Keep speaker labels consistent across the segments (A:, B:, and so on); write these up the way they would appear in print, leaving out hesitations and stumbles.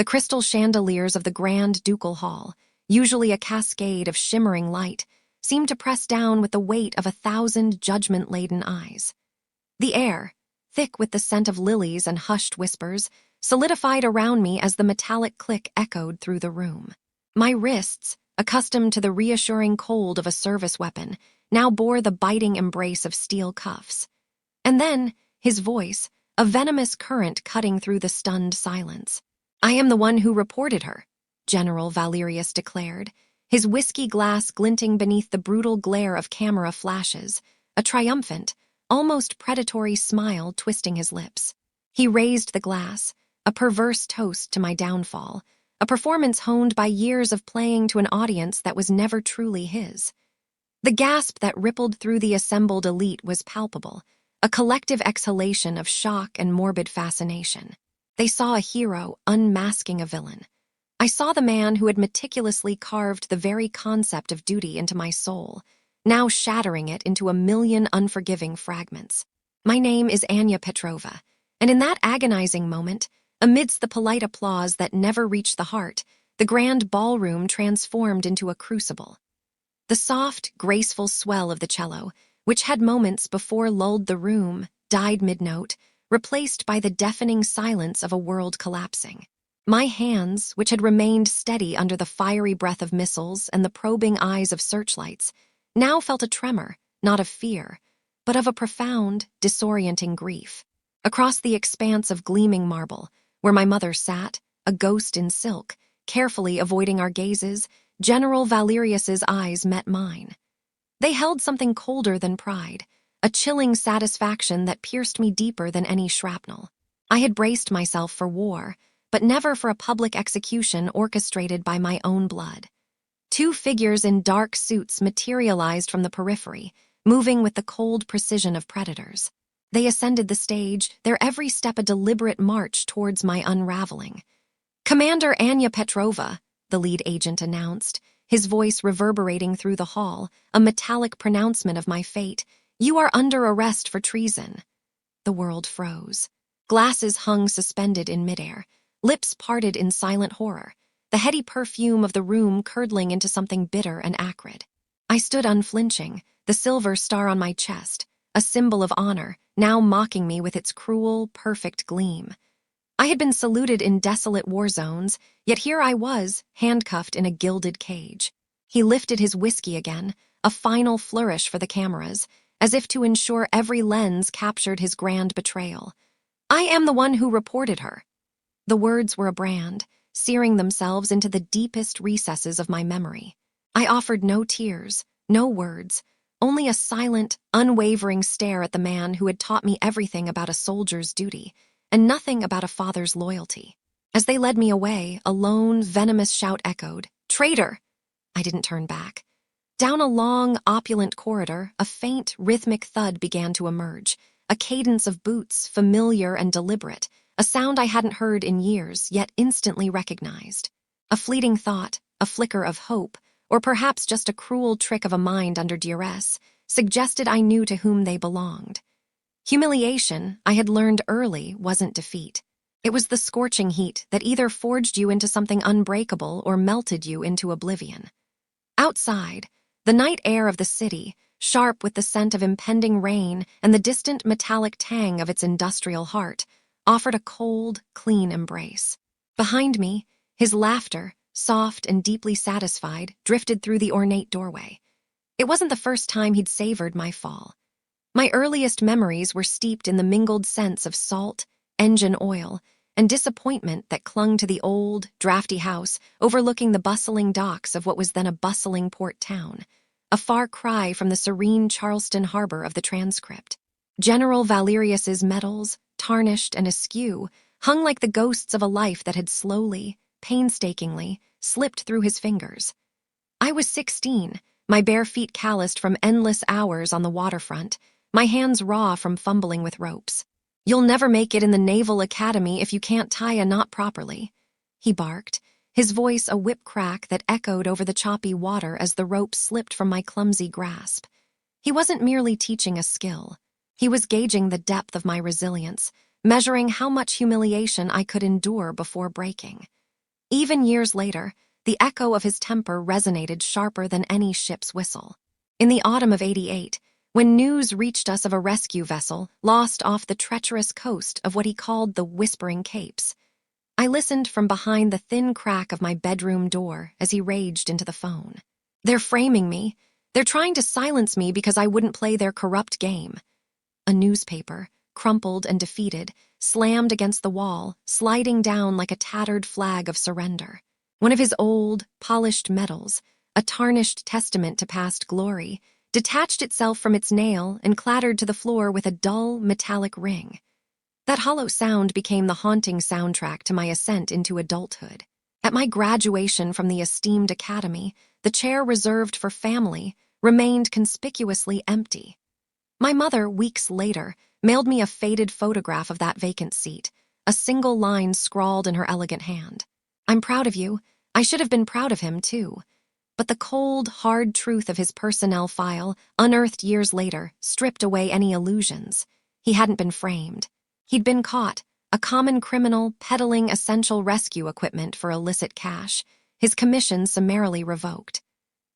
A: The crystal chandeliers of the grand ducal hall, usually a cascade of shimmering light, seemed to press down with the weight of 1,000 judgment-laden eyes. The air, thick with the scent of lilies and hushed whispers, solidified around me as the metallic click echoed through the room. My wrists, accustomed to the reassuring cold of a service weapon, now bore the biting embrace of steel cuffs. And then, his voice, a venomous current cutting through the stunned silence. "I am the one who reported her," General Valerius declared, his whiskey glass glinting beneath the brutal glare of camera flashes, a triumphant, almost predatory smile twisting his lips. He raised the glass, a perverse toast to my downfall, a performance honed by years of playing to an audience that was never truly his. The gasp that rippled through the assembled elite was palpable, a collective exhalation of shock and morbid fascination. They saw a hero unmasking a villain. I saw the man who had meticulously carved the very concept of duty into my soul, now shattering it into a million unforgiving fragments. My name is Anya Petrova, and in that agonizing moment, amidst the polite applause that never reached the heart, the grand ballroom transformed into a crucible. The soft, graceful swell of the cello, which had moments before lulled the room, died mid-note, replaced by the deafening silence of a world collapsing. My hands, which had remained steady under the fiery breath of missiles and the probing eyes of searchlights, now felt a tremor, not of fear, but of a profound, disorienting grief. Across the expanse of gleaming marble, where my mother sat, a ghost in silk, carefully avoiding our gazes, General Valerius's eyes met mine. They held something colder than pride, a chilling satisfaction that pierced me deeper than any shrapnel. I had braced myself for war, but never for a public execution orchestrated by my own blood. Two figures in dark suits materialized from the periphery, moving with the cold precision of predators. They ascended the stage, their every step a deliberate march towards my unraveling. "Commander Anya Petrova," the lead agent announced, his voice reverberating through the hall, a metallic pronouncement of my fate. "You are under arrest for treason." The world froze. Glasses hung suspended in midair, lips parted in silent horror, the heady perfume of the room curdling into something bitter and acrid. I stood unflinching, the silver star on my chest, a symbol of honor, now mocking me with its cruel, perfect gleam. I had been saluted in desolate war zones, yet here I was, handcuffed in a gilded cage. He lifted his whiskey again, a final flourish for the cameras, as if to ensure every lens captured his grand betrayal. "I am the one who reported her." The words were a brand, searing themselves into the deepest recesses of my memory. I offered no tears, no words, only a silent, unwavering stare at the man who had taught me everything about a soldier's duty, and nothing about a father's loyalty. As they led me away, a lone, venomous shout echoed, "Traitor!" I didn't turn back. Down a long, opulent corridor, a faint, rhythmic thud began to emerge, a cadence of boots, familiar and deliberate, a sound I hadn't heard in years, yet instantly recognized. A fleeting thought, a flicker of hope, or perhaps just a cruel trick of a mind under duress, suggested I knew to whom they belonged. Humiliation, I had learned early, wasn't defeat. It was the scorching heat that either forged you into something unbreakable or melted you into oblivion. Outside, the night air of the city, sharp with the scent of impending rain and the distant metallic tang of its industrial heart, offered a cold, clean embrace. Behind me, his laughter, soft and deeply satisfied, drifted through the ornate doorway. It wasn't the first time he'd savored my fall. My earliest memories were steeped in the mingled scents of salt, engine oil, and disappointment that clung to the old, drafty house overlooking the bustling docks of what was then a bustling port town, a far cry from the serene Charleston harbor of the transcript. General Valerius's medals, tarnished and askew, hung like the ghosts of a life that had slowly, painstakingly, slipped through his fingers. I was 16, my bare feet calloused from endless hours on the waterfront, my hands raw from fumbling with ropes. "You'll never make it in the Naval Academy if you can't tie a knot properly," he barked, his voice a whip crack that echoed over the choppy water as the rope slipped from my clumsy grasp. He wasn't merely teaching a skill. He was gauging the depth of my resilience, measuring how much humiliation I could endure before breaking. Even years later, the echo of his temper resonated sharper than any ship's whistle. In the autumn of '88, when news reached us of a rescue vessel lost off the treacherous coast of what he called the Whispering Capes, I listened from behind the thin crack of my bedroom door as he raged into the phone. "They're framing me. They're trying to silence me because I wouldn't play their corrupt game." A newspaper, crumpled and defeated, slammed against the wall, sliding down like a tattered flag of surrender. One of his old, polished medals, a tarnished testament to past glory, detached itself from its nail and clattered to the floor with a dull, metallic ring. That hollow sound became the haunting soundtrack to my ascent into adulthood. At my graduation from the esteemed academy, the chair reserved for family remained conspicuously empty. My mother, weeks later, mailed me a faded photograph of that vacant seat, a single line scrawled in her elegant hand. "I'm proud of you. I should have been proud of him, too." But the cold, hard truth of his personnel file, unearthed years later, stripped away any illusions. He hadn't been framed. He'd been caught, a common criminal peddling essential rescue equipment for illicit cash, his commission summarily revoked.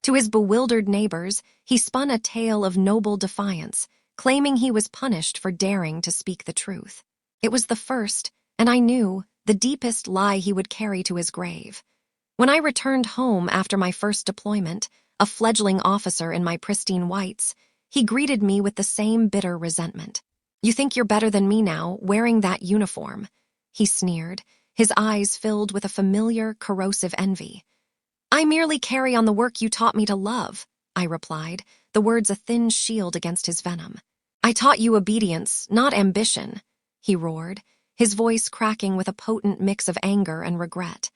A: To his bewildered neighbors, he spun a tale of noble defiance, claiming he was punished for daring to speak the truth. It was the first, and I knew, the deepest lie he would carry to his grave. When I returned home after my first deployment, a fledgling officer in my pristine whites, he greeted me with the same bitter resentment. "You think you're better than me now, wearing that uniform," he sneered, his eyes filled with a familiar, corrosive envy. "I merely carry on the work you taught me to love," I replied, the words a thin shield against his venom. "I taught you obedience, not ambition," he roared, his voice cracking with a potent mix of anger and regret.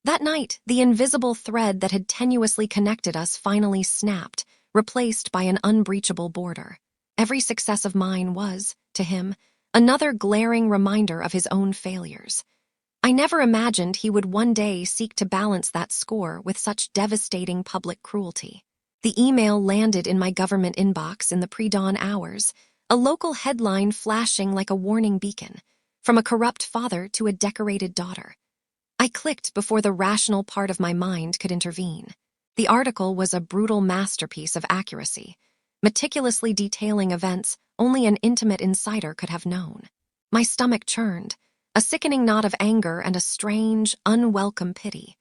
A: That night, the invisible thread that had tenuously connected us finally snapped, replaced by an unbreachable border. Every success of mine was, to him, another glaring reminder of his own failures. I never imagined he would one day seek to balance that score with such devastating public cruelty. The email landed in my government inbox in the pre-dawn hours, a local headline flashing like a warning beacon, from a corrupt father to a decorated daughter. I clicked before the rational part of my mind could intervene. The article was a brutal masterpiece of accuracy, meticulously detailing events only an intimate insider could have known. My stomach churned, a sickening knot of anger and a strange, unwelcome pity.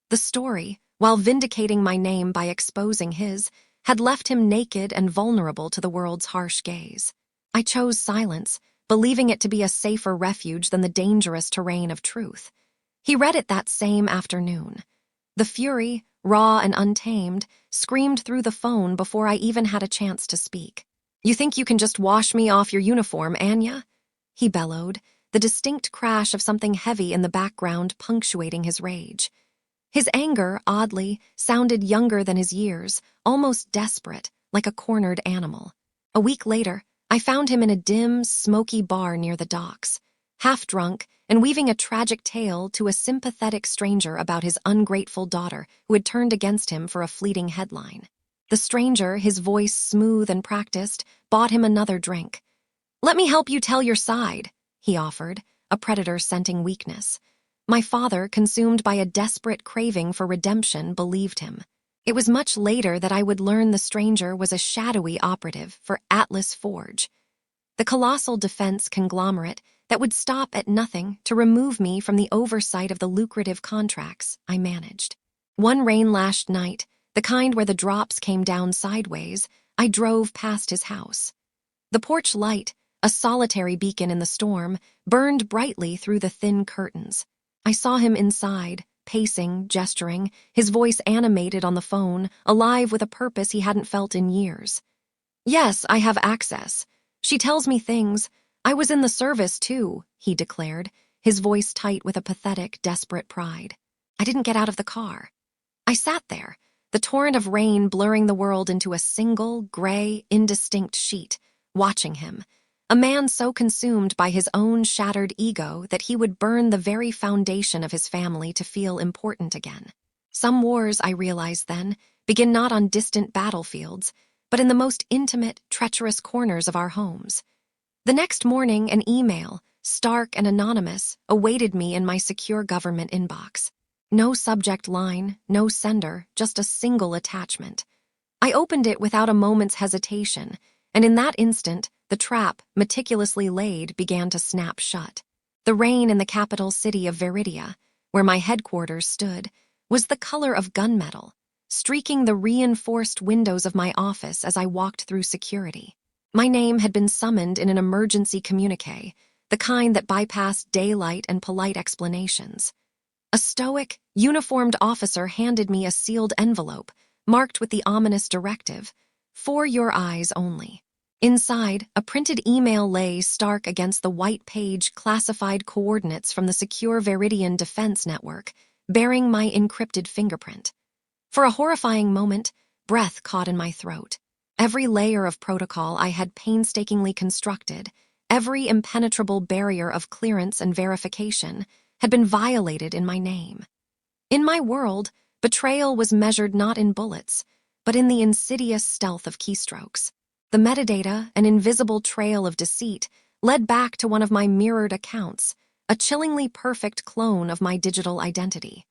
A: The story, while vindicating my name by exposing his, had left him naked and vulnerable to the world's harsh gaze. I chose silence, believing it to be a safer refuge than the dangerous terrain of truth. He read it that same afternoon. The fury, raw and untamed, screamed through the phone before I even had a chance to speak. "You think you can just wash me off your uniform, Anya?" he bellowed, the distinct crash of something heavy in the background punctuating his rage. His anger, oddly, sounded younger than his years, almost desperate, like a cornered animal. A week later, I found him in a dim, smoky bar near the docks, half drunk and weaving a tragic tale to a sympathetic stranger about his ungrateful daughter who had turned against him for a fleeting headline. The stranger, his voice smooth and practiced, bought him another drink. "Let me help you tell your side," he offered, a predator scenting weakness. My father, consumed by a desperate craving for redemption, believed him. It was much later that I would learn the stranger was a shadowy operative for Atlas Forge, the colossal defense conglomerate that would stop at nothing to remove me from the oversight of the lucrative contracts I managed. One rain-lashed night, the kind where the drops came down sideways, I drove past his house. The porch light, a solitary beacon in the storm, burned brightly through the thin curtains. I saw him inside, pacing, gesturing, his voice animated on the phone, alive with a purpose he hadn't felt in years. "Yes, I have access. She tells me things. I was in the service, too," he declared, his voice tight with a pathetic, desperate pride. I didn't get out of the car. I sat there, the torrent of rain blurring the world into a single, gray, indistinct sheet, watching him, a man so consumed by his own shattered ego that he would burn the very foundation of his family to feel important again. Some wars, I realized then, begin not on distant battlefields, but in the most intimate, treacherous corners of our homes. The next morning, an email, stark and anonymous, awaited me in my secure government inbox. No subject line, no sender, just a single attachment. I opened it without a moment's hesitation, and in that instant, the trap, meticulously laid, began to snap shut. The rain in the capital city of Veridia, where my headquarters stood, was the color of gunmetal, streaking the reinforced windows of my office as I walked through security. My name had been summoned in an emergency communique, the kind that bypassed daylight and polite explanations. A stoic, uniformed officer handed me a sealed envelope, marked with the ominous directive, "For your eyes only." Inside, a printed email lay stark against the white page classified coordinates from the secure Veridian defense network, bearing my encrypted fingerprint. For a horrifying moment, breath caught in my throat. Every layer of protocol I had painstakingly constructed, every impenetrable barrier of clearance and verification, had been violated in my name. In my world, betrayal was measured not in bullets, but in the insidious stealth of keystrokes. The metadata, an invisible trail of deceit, led back to one of my mirrored accounts, a chillingly perfect clone of my digital identity.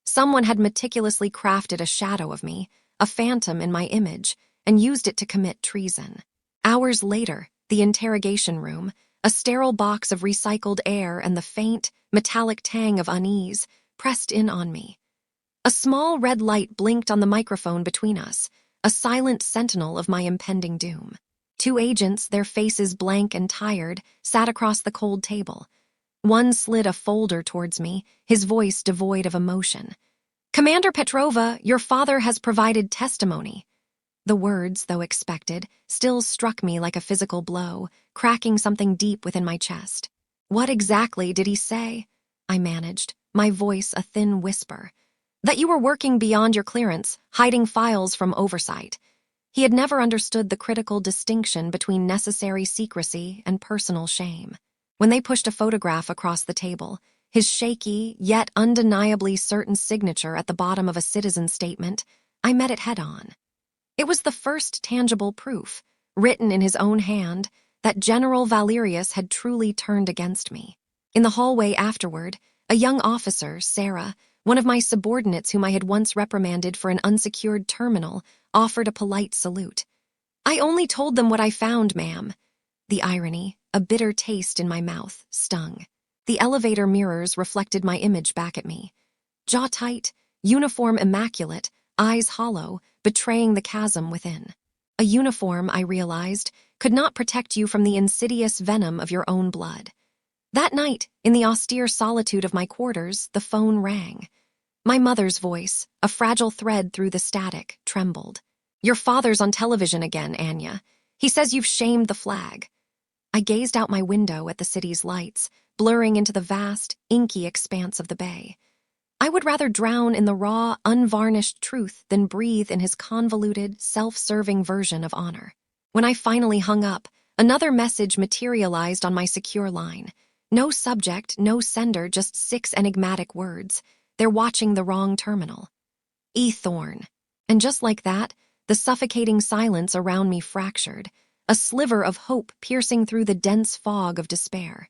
A: Someone had meticulously crafted a shadow of me, a phantom in my image, and used it to commit treason. Hours later, the interrogation room, a sterile box of recycled air and the faint, metallic tang of unease, pressed in on me. A small red light blinked on the microphone between us, a silent sentinel of my impending doom. Two agents, their faces blank and tired, sat across the cold table. One slid a folder towards me, his voice devoid of emotion. "Commander Petrova, your father has provided testimony." The words, though expected, still struck me like a physical blow, cracking something deep within my chest. "What exactly did he say?" I managed, my voice a thin whisper. "That you were working beyond your clearance, hiding files from oversight." He had never understood the critical distinction between necessary secrecy and personal shame. When they pushed a photograph across the table, his shaky, yet undeniably certain signature at the bottom of a citizen statement, I met it head-on. It was the first tangible proof, written in his own hand, that General Valerius had truly turned against me. In the hallway afterward, a young officer, Sarah, one of my subordinates whom I had once reprimanded for an unsecured terminal, offered a polite salute. "I only told them what I found, ma'am." The irony, a bitter taste in my mouth, stung. The elevator mirrors reflected my image back at me. Jaw tight, uniform immaculate, eyes hollow, betraying the chasm within. A uniform, I realized, could not protect you from the insidious venom of your own blood. That night, in the austere solitude of my quarters, the phone rang. My mother's voice, a fragile thread through the static, trembled. "Your father's on television again, Anya. He says you've shamed the flag." I gazed out my window at the city's lights, blurring into the vast, inky expanse of the bay. I would rather drown in the raw, unvarnished truth than breathe in his convoluted, self-serving version of honor. When I finally hung up, another message materialized on my secure line. No subject, no sender, just 6 enigmatic words. "They're watching the wrong terminal." E. Thorne. And just like that, the suffocating silence around me fractured, a sliver of hope piercing through the dense fog of despair.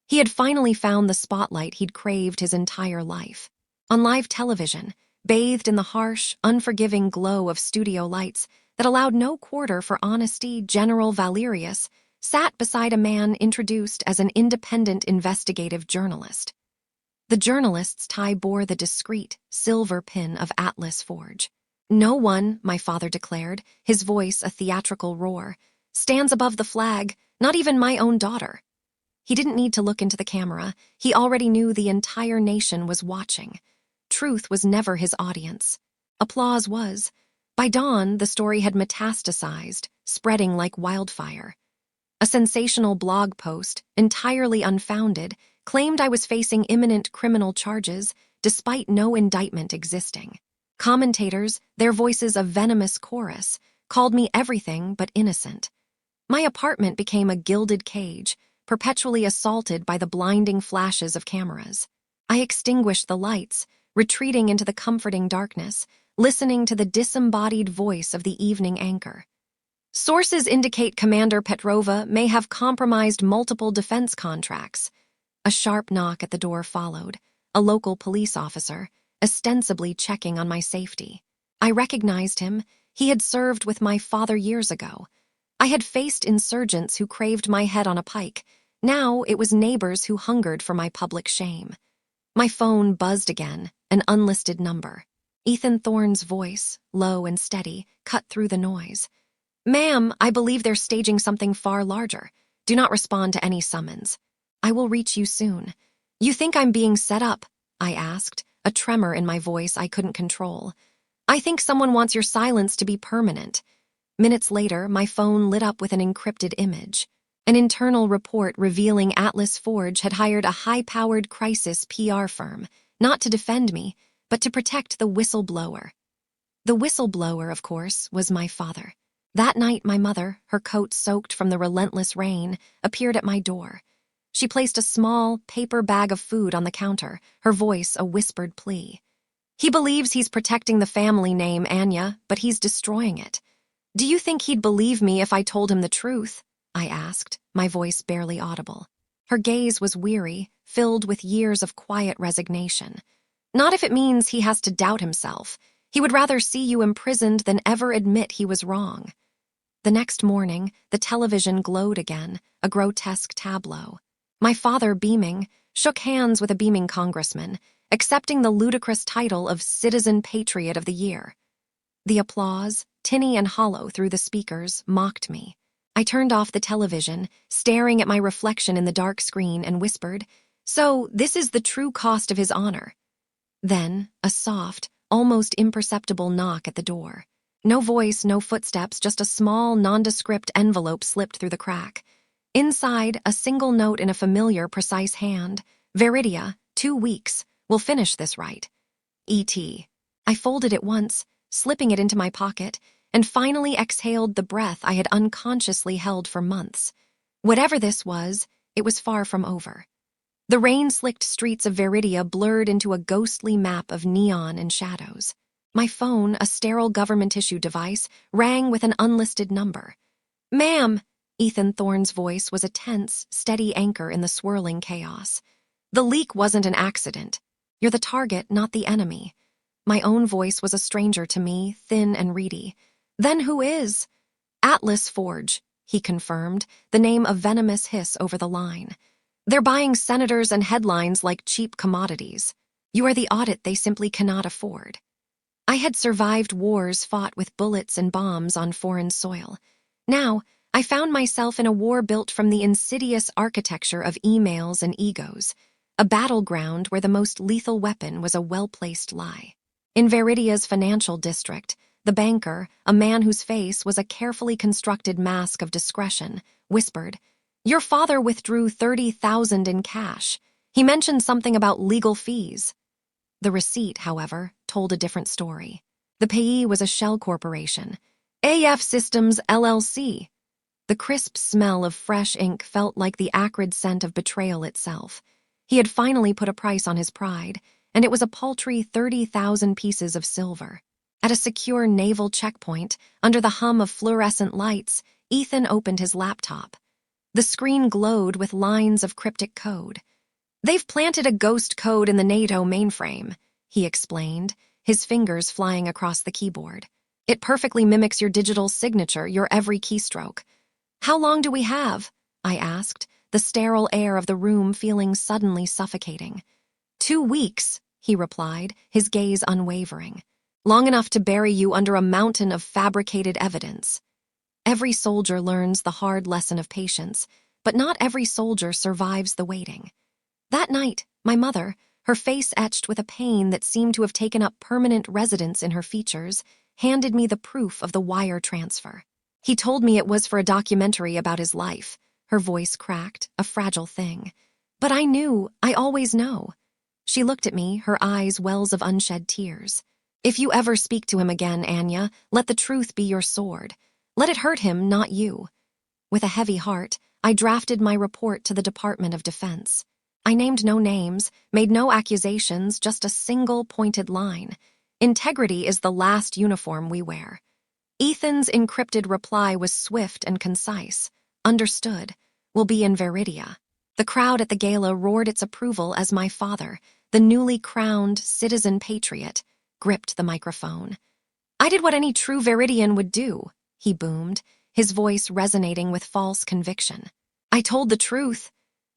A: He had finally found the spotlight he'd craved his entire life. On live television, bathed in the harsh, unforgiving glow of studio lights that allowed no quarter for honesty, General Valerius sat beside a man introduced as an independent investigative journalist. The journalist's tie bore the discreet, silver pin of Atlas Forge. "No one," my father declared, his voice a theatrical roar, "stands above the flag, not even my own daughter." He didn't need to look into the camera. He already knew the entire nation was watching. Truth was never his audience. Applause was. By dawn, the story had metastasized, spreading like wildfire. A sensational blog post, entirely unfounded, claimed I was facing imminent criminal charges, despite no indictment existing. Commentators, their voices a venomous chorus, called me everything but innocent. My apartment became a gilded cage, perpetually assaulted by the blinding flashes of cameras. I extinguished the lights, retreating into the comforting darkness, listening to the disembodied voice of the evening anchor. "Sources indicate Commander Petrova may have compromised multiple defense contracts." A sharp knock at the door followed, a local police officer, ostensibly checking on my safety. I recognized him. He had served with my father years ago. I had faced insurgents who craved my head on a pike. Now it was neighbors who hungered for my public shame. My phone buzzed again, an unlisted number. Ethan Thorne's voice, low and steady, cut through the noise. "Ma'am, I believe they're staging something far larger. Do not respond to any summons. I will reach you soon." "You think I'm being set up?" I asked, a tremor in my voice I couldn't control. "I think someone wants your silence to be permanent." Minutes later, my phone lit up with an encrypted image. An internal report revealing Atlas Forge had hired a high-powered crisis PR firm, not to defend me, but to protect the whistleblower. The whistleblower, of course, was my father. That night, my mother, her coat soaked from the relentless rain, appeared at my door. She placed a small, paper bag of food on the counter, her voice a whispered plea. "He believes he's protecting the family name, Anya, but he's destroying it. Do you think he'd believe me if I told him the truth?" I asked, my voice barely audible. Her gaze was weary, filled with years of quiet resignation. "Not if it means he has to doubt himself. He would rather see you imprisoned than ever admit he was wrong." The next morning, the television glowed again, a grotesque tableau. My father, beaming, shook hands with a beaming congressman, accepting the ludicrous title of Citizen Patriot of the Year. The applause, tinny and hollow through the speakers, mocked me. I turned off the television, staring at my reflection in the dark screen, and whispered, "So, this is the true cost of his honor." Then, a soft, almost imperceptible knock at the door. No voice, no footsteps, just a small, nondescript envelope slipped through the crack. Inside, a single note in a familiar, precise hand. "Veridia, 2 weeks. We'll finish this right. E.T." I folded it once, slipping it into my pocket, and finally exhaled the breath I had unconsciously held for months. Whatever this was, it was far from over. The rain-slicked streets of Veridia blurred into a ghostly map of neon and shadows. My phone, a sterile government-issue device, rang with an unlisted number. "Ma'am," Ethan Thorne's voice was a tense, steady anchor in the swirling chaos. "The leak wasn't an accident. You're the target, not the enemy." My own voice was a stranger to me, thin and reedy. "Then who is?" "Atlas Forge," he confirmed, the name a venomous hiss over the line. "They're buying senators and headlines like cheap commodities. You are the audit they simply cannot afford." I had survived wars fought with bullets and bombs on foreign soil. Now, I found myself in a war built from the insidious architecture of emails and egos, a battleground where the most lethal weapon was a well-placed lie. In Veridia's financial district, the banker, a man whose face was a carefully constructed mask of discretion, whispered, "Your father withdrew $30,000 in cash. He mentioned something about legal fees." The receipt, however, told a different story. The payee was a shell corporation, AF Systems LLC. The crisp smell of fresh ink felt like the acrid scent of betrayal itself. He had finally put a price on his pride, and it was a paltry 30,000 pieces of silver. At a secure naval checkpoint, under the hum of fluorescent lights, Ethan opened his laptop. The screen glowed with lines of cryptic code. "They've planted a ghost code in the NATO mainframe," he explained, his fingers flying across the keyboard. "It perfectly mimics your digital signature, your every keystroke." "How long do we have?" I asked, the sterile air of the room feeling suddenly suffocating. 2 weeks, he replied, his gaze unwavering. "Long enough to bury you under a mountain of fabricated evidence." Every soldier learns the hard lesson of patience, but not every soldier survives the waiting. That night, my mother, her face etched with a pain that seemed to have taken up permanent residence in her features, handed me the proof of the wire transfer. "He told me it was for a documentary about his life." Her voice cracked, a fragile thing. "But I knew, I always know." She looked at me, her eyes wells of unshed tears. "If you ever speak to him again, Anya, let the truth be your sword. Let it hurt him, not you." With a heavy heart, I drafted my report to the Department of Defense. I named no names, made no accusations, just a single pointed line. Integrity is the last uniform we wear. Ethan's encrypted reply was swift and concise. "Understood. We'll be in Veridia." The crowd at the gala roared its approval as my father, the newly crowned citizen patriot, gripped the microphone. "I did what any true Viridian would do," he boomed, his voice resonating with false conviction. "I told the truth."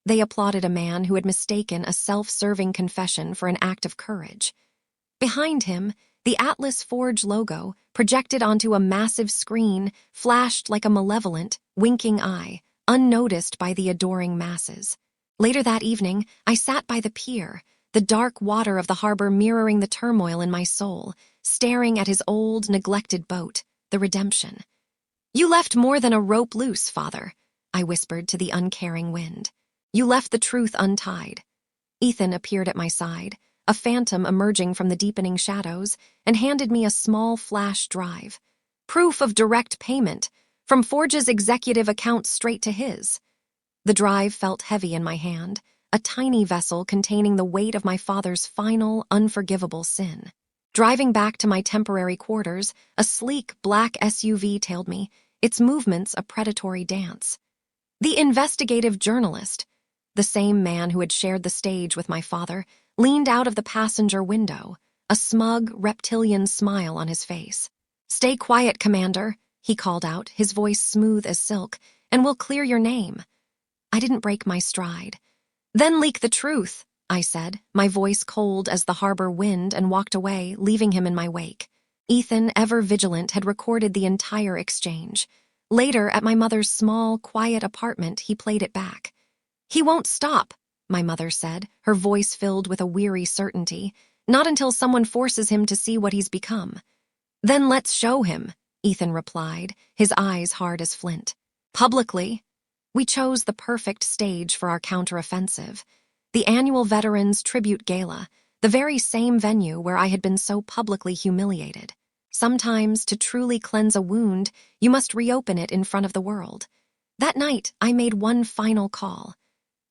A: They applauded a man who had mistaken a self-serving confession for an act of courage. Behind him, the Atlas Forge logo, projected onto a massive screen, flashed like a malevolent, winking eye, unnoticed by the adoring masses. Later that evening, I sat by the pier, the dark water of the harbor mirroring the turmoil in my soul, staring at his old, neglected boat, the Redemption. "You left more than a rope loose, Father," I whispered to the uncaring wind. "You left the truth untied." Ethan appeared at my side, a phantom emerging from the deepening shadows, and handed me a small flash drive. Proof of direct payment, from Forge's executive account straight to his. The drive felt heavy in my hand, a tiny vessel containing the weight of my father's final, unforgivable sin. Driving back to my temporary quarters, a sleek black SUV tailed me, its movements a predatory dance. The investigative journalist, the same man who had shared the stage with my father, leaned out of the passenger window, a smug, reptilian smile on his face. "Stay quiet, Commander," he called out, his voice smooth as silk, "and we'll clear your name." I didn't break my stride. "Then leak the truth," I said, my voice cold as the harbor wind, and walked away, leaving him in my wake. Ethan, ever vigilant, had recorded the entire exchange. Later, at my mother's small, quiet apartment, he played it back. "He won't stop," my mother said, her voice filled with a weary certainty, "not until someone forces him to see what he's become." "Then let's show him," Ethan replied, his eyes hard as flint. "Publicly." We chose the perfect stage for our counteroffensive. The annual Veterans Tribute Gala, the very same venue where I had been so publicly humiliated. Sometimes, to truly cleanse a wound, you must reopen it in front of the world. That night, I made one final call.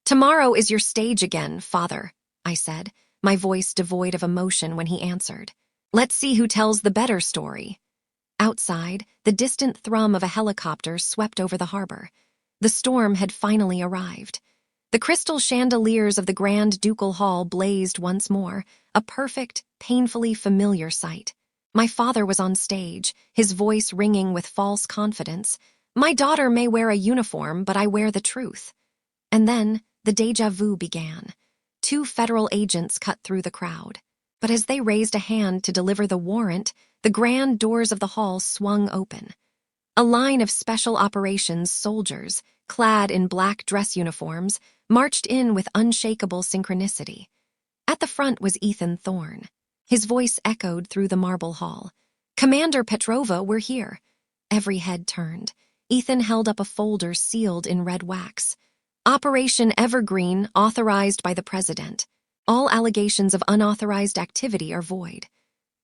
A: "Tomorrow is your stage again, Father," I said, my voice devoid of emotion when he answered. "Let's see who tells the better story." Outside, the distant thrum of a helicopter swept over the harbor. The storm had finally arrived. The crystal chandeliers of the Grand Ducal Hall blazed once more, a perfect, painfully familiar sight. My father was on stage, his voice ringing with false confidence. "My daughter may wear a uniform, but I wear the truth." And then, the déjà vu began. 2 federal agents cut through the crowd. But as they raised a hand to deliver the warrant, the grand doors of the hall swung open. A line of special operations soldiers, clad in black dress uniforms, marched in with unshakable synchronicity. At the front was Ethan Thorne. His voice echoed through the marble hall. "Commander Petrova, we're here." Every head turned. Ethan held up a folder sealed in red wax. "Operation Evergreen, authorized by the President. All allegations of unauthorized activity are void."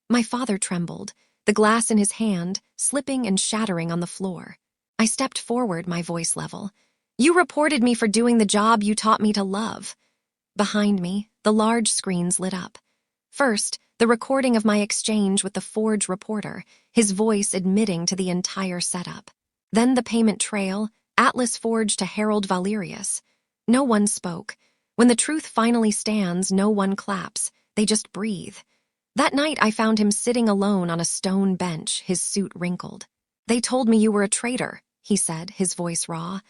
A: My father trembled, the glass in his hand slipping and shattering on the floor. I stepped forward, my voice level. "You reported me for doing the job you taught me to love." Behind me, the large screens lit up. First, the recording of my exchange with the Forge reporter, his voice admitting to the entire setup. Then the payment trail, Atlas Forge to Harold Valerius. No one spoke. When the truth finally stands, no one claps. They just breathe. That night I found him sitting alone on a stone bench, his suit wrinkled. "They told me you were a traitor," he said, his voice raw.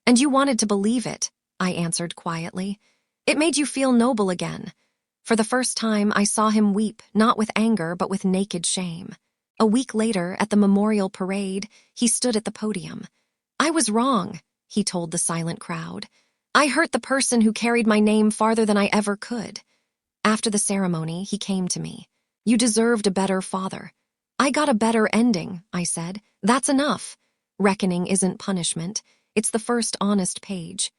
A: "And you wanted to believe it," I answered quietly. "It made you feel noble again." For the first time, I saw him weep, not with anger, but with naked shame. A week later, at the memorial parade, he stood at the podium. "I was wrong," he told the silent crowd. "I hurt the person who carried my name farther than I ever could." After the ceremony, he came to me. "You deserved a better father." "I got a better ending," I said. "That's enough. Reckoning isn't punishment. It's the first honest page.